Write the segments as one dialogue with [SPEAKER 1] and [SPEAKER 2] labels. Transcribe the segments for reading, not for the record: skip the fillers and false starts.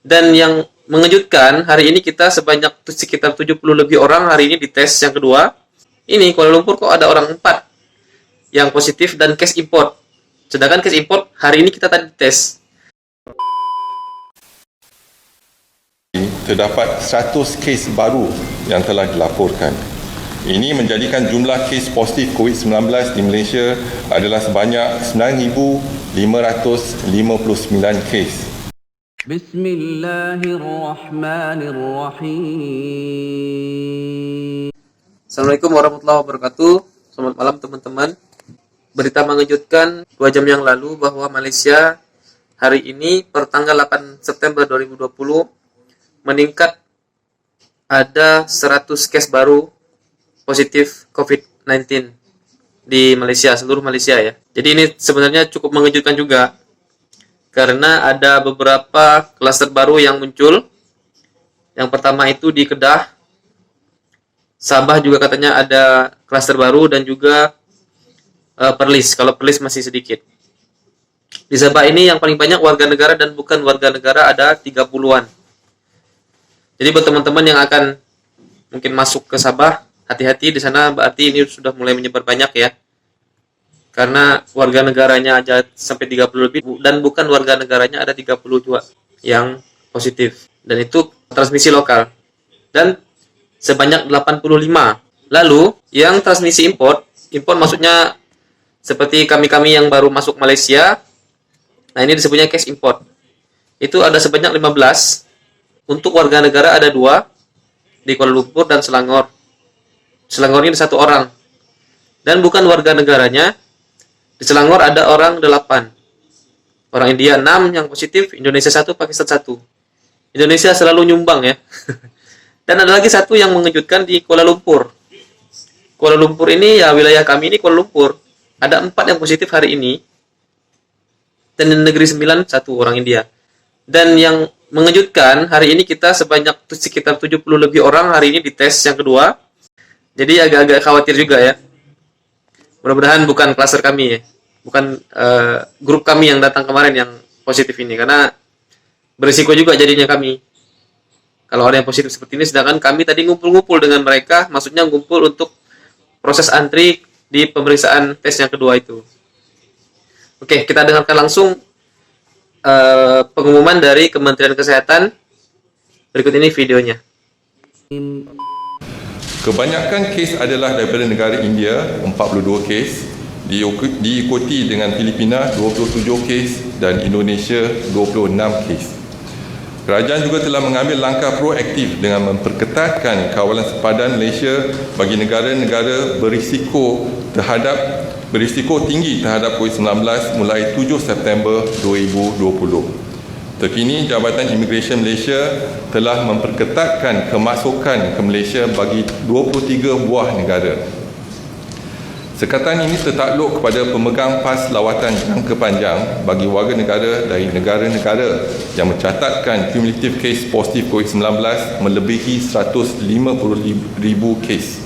[SPEAKER 1] Dan yang mengejutkan, hari ini kita sebanyak sekitar 70 lebih orang hari ini dites yang kedua. Ini Kuala Lumpur kok ada orang 4 yang positif dan case import. Sedangkan case import hari ini kita tadi tes.
[SPEAKER 2] Terdapat 100 kes baru yang telah dilaporkan. Ini menjadikan jumlah kes positif COVID-19 di Malaysia adalah sebanyak 9,559 kes.
[SPEAKER 3] Bismillahirrahmanirrahim.
[SPEAKER 1] Assalamualaikum warahmatullahi wabarakatuh. Selamat malam teman-teman. Berita mengejutkan 2 jam yang lalu bahwa Malaysia hari ini per tanggal 8 September 2020 meningkat ada 100 case baru positif COVID-19 di Malaysia, seluruh Malaysia ya. Jadi ini sebenarnya cukup mengejutkan juga karena ada beberapa klaster baru yang muncul. Yang pertama itu di Kedah, Sabah juga katanya ada klaster baru, dan juga Perlis, kalau Perlis masih sedikit. Di Sabah ini yang paling banyak warga negara dan bukan warga negara ada 30-an. Jadi buat teman-teman yang akan mungkin masuk ke Sabah, hati-hati di sana, berarti ini sudah mulai menyebar banyak ya. Karena warga negaranya aja sampai 30 lebih, dan bukan warga negaranya ada 30 juga yang positif. Dan itu transmisi lokal. Dan sebanyak 85. Lalu yang transmisi import maksudnya seperti kami-kami yang baru masuk Malaysia. Nah, ini disebutnya case import. Itu ada sebanyak 15. Untuk warga negara ada 2 di Kuala Lumpur dan Selangor. Selangor ini 1 orang. Dan bukan warga negaranya, di Selangor ada orang 8. Orang India 6 yang positif, Indonesia 1, Pakistan 1. Indonesia selalu nyumbang ya. Dan ada lagi 1 yang mengejutkan di Kuala Lumpur. Kuala Lumpur ini ya, wilayah kami ini Kuala Lumpur. Ada 4 yang positif hari ini. Dan di Negeri 9 1 orang India. Dan yang mengejutkan, hari ini kita sebanyak sekitar 70 lebih orang hari ini dites yang kedua. Jadi agak-agak khawatir juga ya. Mudah-mudahan bukan klaster kami ya. Bukan grup kami yang datang kemarin yang positif ini. Karena berisiko juga jadinya kami. Kalau ada yang positif seperti ini, sedangkan kami tadi ngumpul-ngumpul dengan mereka. Maksudnya ngumpul untuk proses antri di pemeriksaan tes yang kedua itu. Oke, kita dengarkan langsung pengumuman dari Kementerian Kesehatan. Berikut ini videonya.
[SPEAKER 2] Kebanyakan kes adalah daripada negara India, 42 kes, diikuti dengan Filipina 27 kes dan Indonesia 26 kes. Kerajaan juga telah mengambil langkah proaktif dengan memperketatkan kawalan sepadan Malaysia bagi negara-negara berisiko tinggi terhadap COVID-19 mulai 7 September 2020. Terkini, Jabatan Imigresen Malaysia telah memperketatkan kemasukan ke Malaysia bagi 23 buah negara. Sekatan ini tertakluk kepada pemegang pas lawatan jangka panjang bagi warga negara dari negara-negara yang mencatatkan cumulative case positif COVID-19 melebihi 150,000 kes.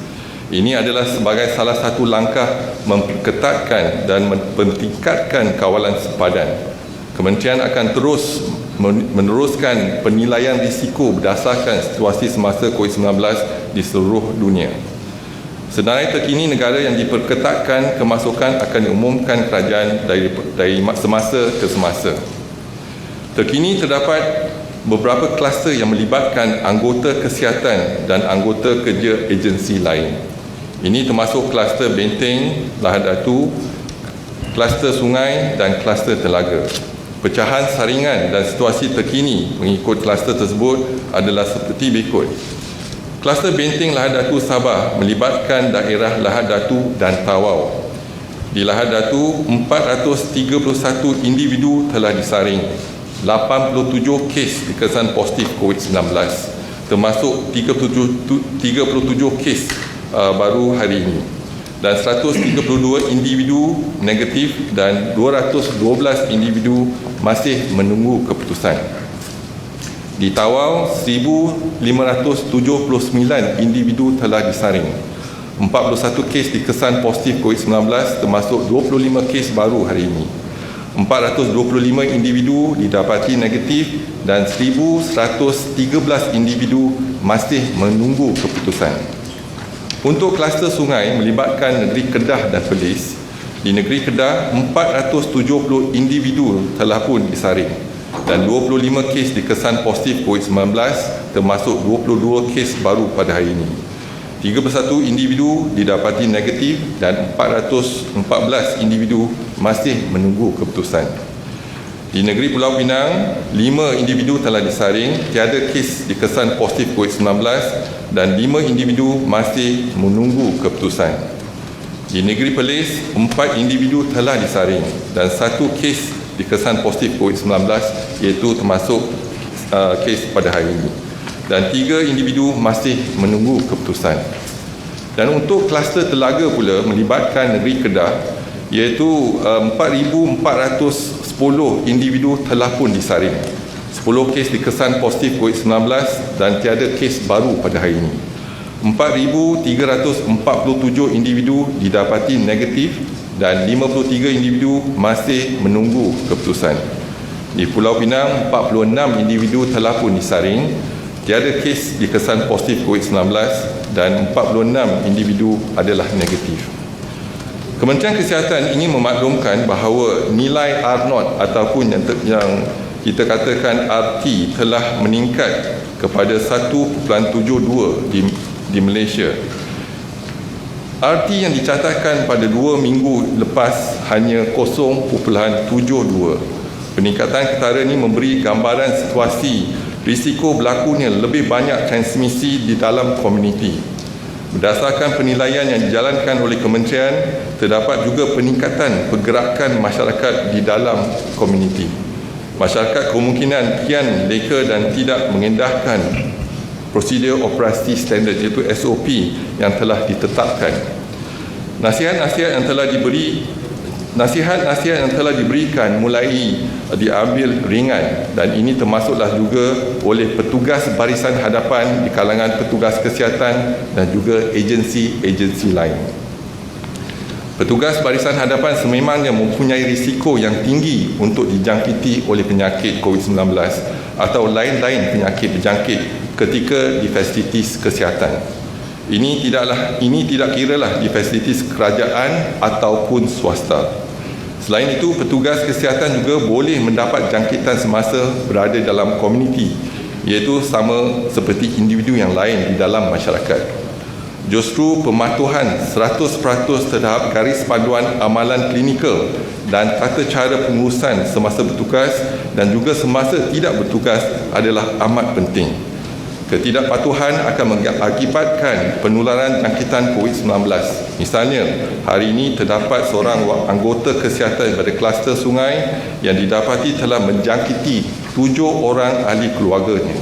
[SPEAKER 2] Ini adalah sebagai salah satu langkah memperketatkan dan meningkatkan kawalan sepadan. Kementerian akan terus meneruskan penilaian risiko berdasarkan situasi semasa COVID-19 di seluruh dunia. Senarai terkini, negara yang diperketatkan kemasukan akan diumumkan kerajaan dari semasa ke semasa. Terkini terdapat beberapa kluster yang melibatkan anggota kesihatan dan anggota kerja agensi lain. Ini termasuk kluster benteng, Lahad Datu, kluster sungai dan kluster telaga. Pecahan saringan dan situasi terkini mengikut kluster tersebut adalah seperti berikut. Kluster benteng Lahad Datu Sabah melibatkan daerah Lahad Datu dan Tawau. Di Lahad Datu, 431 individu telah disaring. 87 kes dikesan positif COVID-19, termasuk 37 kes baru hari ini. Dan 132 individu negatif dan 212 individu masih menunggu keputusan. Di Tawau, 1,579 individu telah disaring. 41 kes dikesan positif COVID-19, termasuk 25 kes baru hari ini. 425 individu didapati negatif dan 1,113 individu masih menunggu keputusan. Untuk kluster sungai melibatkan negeri Kedah dan Perlis, di negeri Kedah 470 individu telah pun disaring dan 25 kes dikesan positif COVID-19 termasuk 22 kes baru pada hari ini. 31 individu didapati negatif dan 414 individu masih menunggu keputusan. Di negeri Pulau Pinang, 5 individu telah disaring, tiada kes dikesan positif COVID-19 dan 5 individu masih menunggu keputusan. Di negeri Perlis, 4 individu telah disaring dan 1 kes dikesan positif COVID-19 iaitu termasuk kes pada hari ini. Dan 3 individu masih menunggu keputusan. Dan untuk kluster telaga pula melibatkan negeri Kedah iaitu 4,410 individu telah pun disaring. 10 kes dikesan positif COVID-19 dan tiada kes baru pada hari ini. 4,347 individu didapati negatif dan 53 individu masih menunggu keputusan. Di Pulau Pinang, 46 individu telah pun disaring. Tiada kes dikesan positif COVID-19 dan 46 individu adalah negatif. Kementerian Kesihatan ingin memaklumkan bahawa nilai R0 ataupun yang kita katakan RT telah meningkat kepada 1.72 di Malaysia. RT yang dicatatkan pada 2 minggu lepas hanya 0.72. Peningkatan ketara ini memberi gambaran situasi risiko berlakunya lebih banyak transmisi di dalam komuniti. Berdasarkan penilaian yang dijalankan oleh kementerian, terdapat juga peningkatan pergerakan masyarakat di dalam komuniti. Masyarakat kemungkinan kian leka dan tidak mengendahkan prosedur operasi standard iaitu SOP yang telah ditetapkan. Nasihat-nasihat yang telah diberikan mulai diambil ringan dan ini termasuklah juga oleh petugas barisan hadapan di kalangan petugas kesihatan dan juga agensi-agensi lain. Petugas barisan hadapan sememangnya mempunyai risiko yang tinggi untuk dijangkiti oleh penyakit COVID-19 atau lain-lain penyakit berjangkit ketika di fasilitis kesihatan. Ini tidak kiralah di fasilitis kerajaan ataupun swasta. Selain itu, petugas kesihatan juga boleh mendapat jangkitan semasa berada dalam komuniti, iaitu sama seperti individu yang lain di dalam masyarakat. Justru pematuhan 100% terhadap garis panduan amalan klinikal dan tata cara pengurusan semasa bertugas dan juga semasa tidak bertugas adalah amat penting. Ketidakpatuhan akan mengakibatkan penularan jangkitan COVID-19. Misalnya, hari ini terdapat seorang anggota kesihatan pada kluster sungai yang didapati telah menjangkiti 7 orang ahli keluarganya.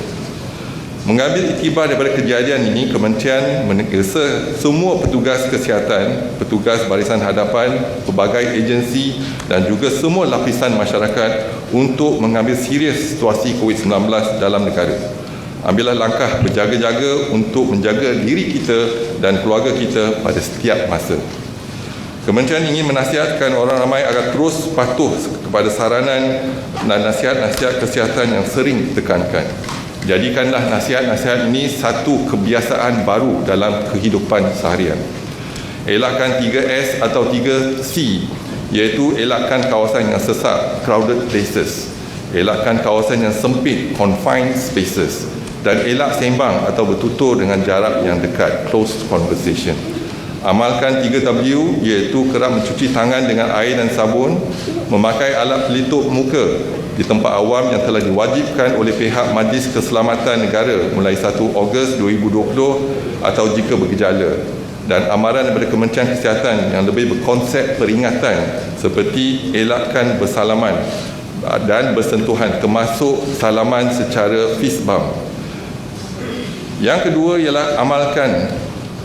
[SPEAKER 2] Mengambil iktibar daripada kejadian ini, kementerian menegesa semua petugas kesihatan, petugas barisan hadapan, pelbagai agensi dan juga semua lapisan masyarakat untuk mengambil serius situasi COVID-19 dalam negara. Ambillah langkah berjaga-jaga untuk menjaga diri kita dan keluarga kita pada setiap masa. Kementerian ingin menasihatkan orang ramai agar terus patuh kepada saranan dan nasihat-nasihat kesihatan yang sering ditekankan. Jadikanlah nasihat-nasihat ini satu kebiasaan baru dalam kehidupan seharian. Elakkan 3S atau 3C, iaitu elakkan kawasan yang sesak, crowded places. Elakkan kawasan yang sempit, confined spaces. Dan elak sembang atau bertutur dengan jarak yang dekat, close conversation. Amalkan 3W, iaitu kerap mencuci tangan dengan air dan sabun, memakai alat pelitup muka di tempat awam yang telah diwajibkan oleh pihak Majlis Keselamatan Negara mulai 1 Ogos 2020 atau jika bergejala, dan amaran daripada Kementerian Kesihatan yang lebih berkonsep peringatan seperti elakkan bersalaman dan bersentuhan, termasuk salaman secara fist bump. Yang kedua ialah amalkan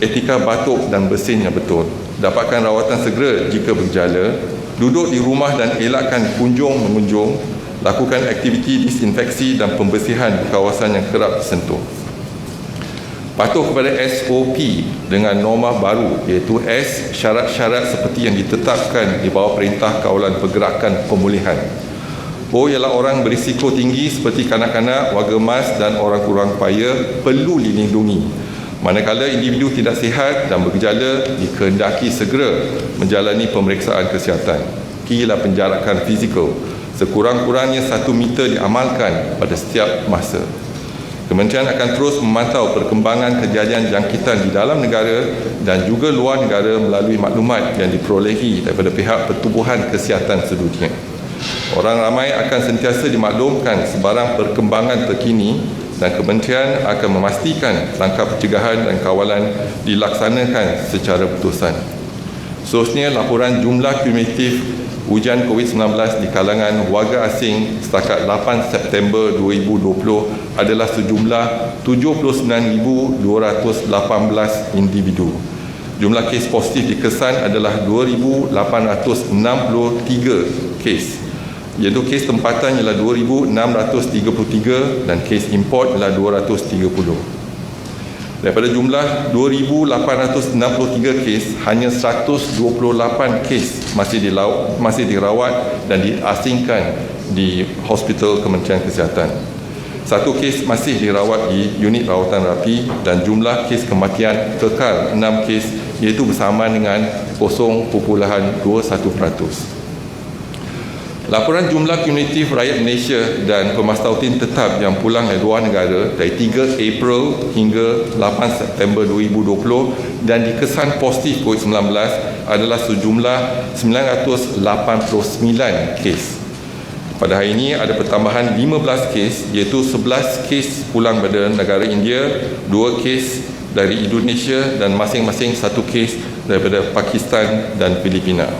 [SPEAKER 2] etika batuk dan bersin yang betul. Dapatkan rawatan segera jika bergejala. Duduk di rumah dan elakkan kunjung-mengunjung. Lakukan aktiviti disinfeksi dan pembersihan di kawasan yang kerap disentuh. patuh kepada SOP dengan norma baru, iaitu S, syarat-syarat seperti yang ditetapkan di bawah Perintah Kawalan Pergerakan Pemulihan. O ialah orang berisiko tinggi seperti kanak-kanak, warga emas dan orang kurang upaya perlu dilindungi. Manakala individu tidak sihat dan bergejala dikehendaki segera menjalani pemeriksaan kesihatan. Q ialah penjarakan fizikal. Sekurang-kurangnya 1 meter diamalkan pada setiap masa. Kementerian akan terus memantau perkembangan kejadian jangkitan di dalam negara dan juga luar negara melalui maklumat yang diperolehi daripada pihak Pertubuhan Kesihatan Sedunia. Orang ramai akan sentiasa dimaklumkan sebarang perkembangan terkini dan kementerian akan memastikan langkah pencegahan dan kawalan dilaksanakan secara berterusan. Seterusnya, laporan jumlah kumulatif ujian COVID-19 di kalangan warga asing setakat 8 September 2020 adalah sejumlah 79,218 individu. Jumlah kes positif dikesan adalah 2,863 kes, iaitu kes tempatan ialah 2,633 dan kes import ialah 230. Daripada jumlah 2,863 kes, hanya 128 kes masih dirawat dan diasingkan di hospital Kementerian Kesihatan. 1 kes masih dirawat di unit rawatan rapi dan jumlah kes kematian kekal 6 kes, iaitu bersamaan dengan 0.21%. Laporan jumlah kumulatif rakyat Malaysia dan pemastautin tetap yang pulang dari luar negara dari 3 April hingga 8 September 2020 dan dikesan positif COVID-19 adalah sejumlah 989 kes. Pada hari ini ada pertambahan 15 kes, iaitu 11 kes pulang dari negara India, 2 kes dari Indonesia dan masing-masing 1 kes daripada Pakistan dan Filipina.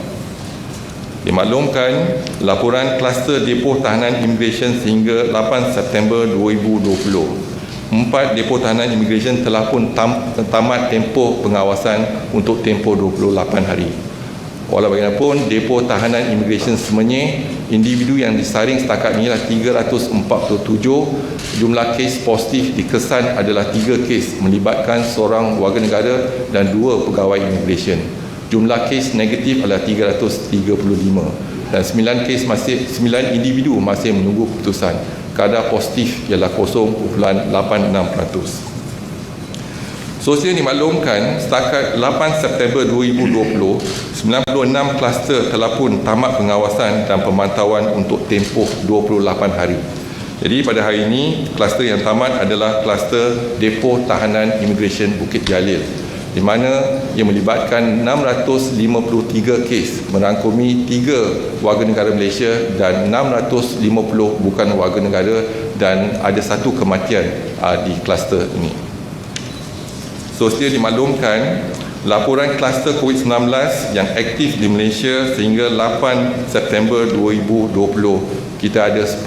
[SPEAKER 2] Dimaklumkan, laporan kluster depo tahanan imigresen sehingga 8 September 2020. 4 depo tahanan imigresen telah pun tamat tempoh pengawasan untuk tempoh 28 hari. Walau bagaimanapun, depo tahanan imigresen Semenyih, individu yang disaring setakat ini adalah 347. Jumlah kes positif dikesan adalah 3 kes melibatkan seorang warga negara dan 2 pegawai imigresen. Jumlah kes negatif adalah 335 dan 9 individu masih menunggu keputusan. Kadar positif ialah 0.86%. Sosial dimaklumkan setakat 8 September 2020, 96 kluster telah pun tamat pengawasan dan pemantauan untuk tempoh 28 hari. Jadi pada hari ini kluster yang tamat adalah kluster depo tahanan imigresen Bukit Jalil, di mana ia melibatkan 653 kes merangkumi 3 warga negara Malaysia dan 650 bukan warga negara dan ada 1 kematian di kluster ini. Seterusnya dimaklumkan laporan kluster COVID-19 yang aktif di Malaysia sehingga 8 September 2020 kita ada 10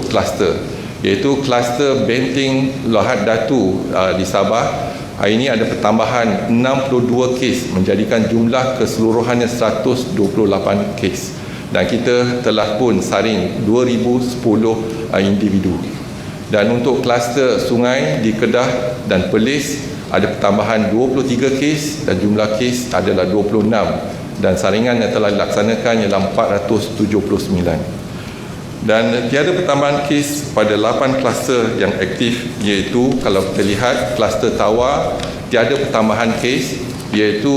[SPEAKER 2] kluster, iaitu kluster Benting Lahad Datu di Sabah. Hari ini ada pertambahan 62 kes menjadikan jumlah keseluruhannya 128 kes dan kita telah pun saring 2010 individu. Dan untuk kluster sungai di Kedah dan Perlis ada pertambahan 23 kes dan jumlah kes adalah 26 dan saringan yang telah dilaksanakan ialah 479. Dan tiada pertambahan kes pada 8 kluster yang aktif, iaitu kalau kita lihat kluster Tawar tiada pertambahan kes, iaitu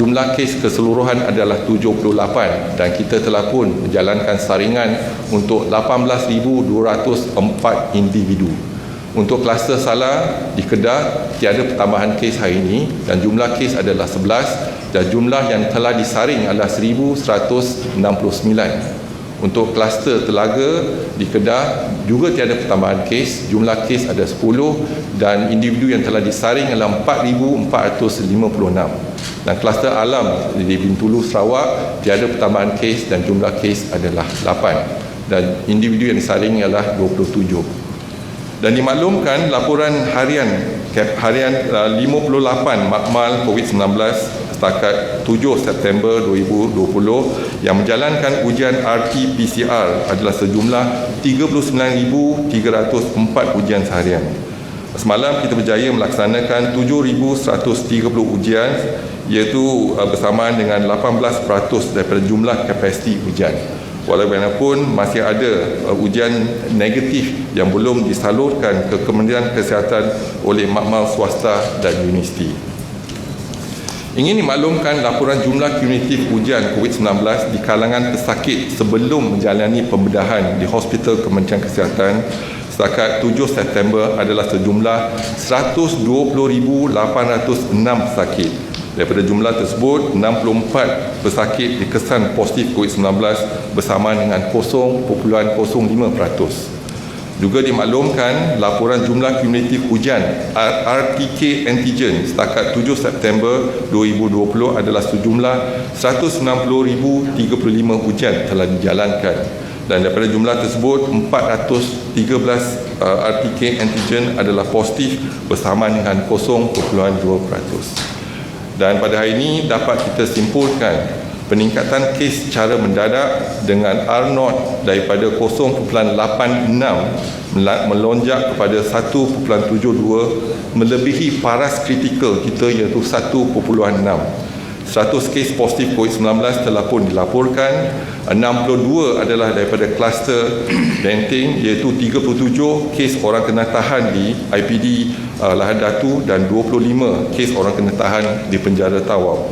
[SPEAKER 2] jumlah kes keseluruhan adalah 78 dan kita telah pun menjalankan saringan untuk 18,204 individu. Untuk kluster Salah di Kedah tiada pertambahan kes hari ini dan jumlah kes adalah 11 dan jumlah yang telah disaring adalah 1,169. Untuk kluster Telaga di Kedah juga tiada pertambahan kes, jumlah kes ada 10 dan individu yang telah disaring adalah 4,456. Dan kluster Alam di Bintulu Sarawak tiada pertambahan kes dan jumlah kes adalah 8 dan individu yang disaring ialah 27. Dan dimaklumkan laporan harian 58 makmal COVID-19 setakat 7 September 2020 yang menjalankan ujian RT-PCR adalah sejumlah 39,304 ujian seharian. Semalam kita berjaya melaksanakan 7,130 ujian, iaitu bersamaan dengan 18% daripada jumlah kapasiti ujian. Walaupun masih ada ujian negatif yang belum disalurkan ke Kementerian Kesihatan oleh makmal swasta dan universiti. Ingin dimaklumkan laporan jumlah kumulatif ujian COVID-19 di kalangan pesakit sebelum menjalani pembedahan di Hospital Kementerian Kesihatan setakat 7 September adalah sejumlah 120,806 pesakit. Daripada jumlah tersebut, 64 pesakit dikesan positif COVID-19 bersamaan dengan 0.05%. Juga dimaklumkan laporan jumlah kumulatif ujian RTK antigen setakat 7 September 2020 adalah sejumlah 190,035 ujian telah dijalankan. Dan daripada jumlah tersebut, 413 RTK antigen adalah positif bersamaan dengan 0.2%. Dan pada hari ini dapat kita simpulkan peningkatan kes secara mendadak dengan R0 daripada 0.86 melonjak kepada 1.72 melebihi paras kritikal kita iaitu 1.6. 100 kes positif COVID-19 telah pun dilaporkan, 62 adalah daripada kluster Benting iaitu 37 kes orang kena tahan di IPD Lahad Datu dan 25 kes orang kena tahan di penjara Tawau.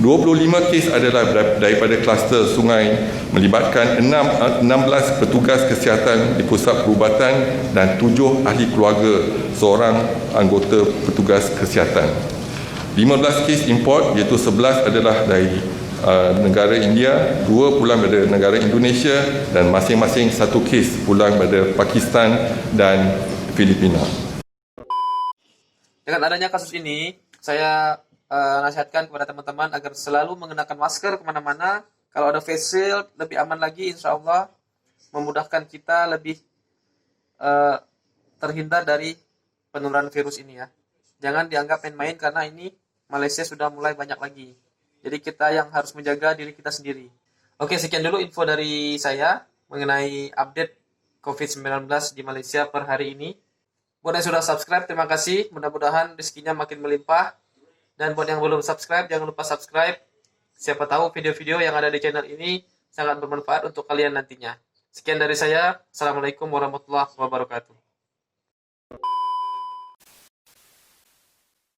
[SPEAKER 2] 25 kes adalah daripada kluster Sungai melibatkan 16 petugas kesihatan di pusat perubatan dan 7 ahli keluarga seorang anggota petugas kesihatan. 15 kes import iaitu 11 adalah dari negara India, 2 pulang dari negara Indonesia dan masing-masing 1 kes pulang dari Pakistan dan Filipina.
[SPEAKER 1] Dengan adanya kasus ini, saya nasihatkan kepada teman-teman agar selalu mengenakan masker kemana-mana. Kalau ada face shield, lebih aman lagi, insya Allah memudahkan kita lebih terhindar dari penularan virus ini ya. Jangan dianggap main-main karena ini Malaysia sudah mulai banyak lagi. Jadi kita yang harus menjaga diri kita sendiri. Oke, sekian dulu info dari saya mengenai update COVID-19 di Malaysia per hari ini. Buat yang sudah subscribe, terima kasih. Mudah-mudahan rezekinya makin melimpah. Dan buat yang belum subscribe, jangan lupa subscribe. Siapa tahu video-video yang ada di channel ini sangat bermanfaat untuk kalian nantinya. Sekian dari saya. Assalamualaikum warahmatullahi wabarakatuh.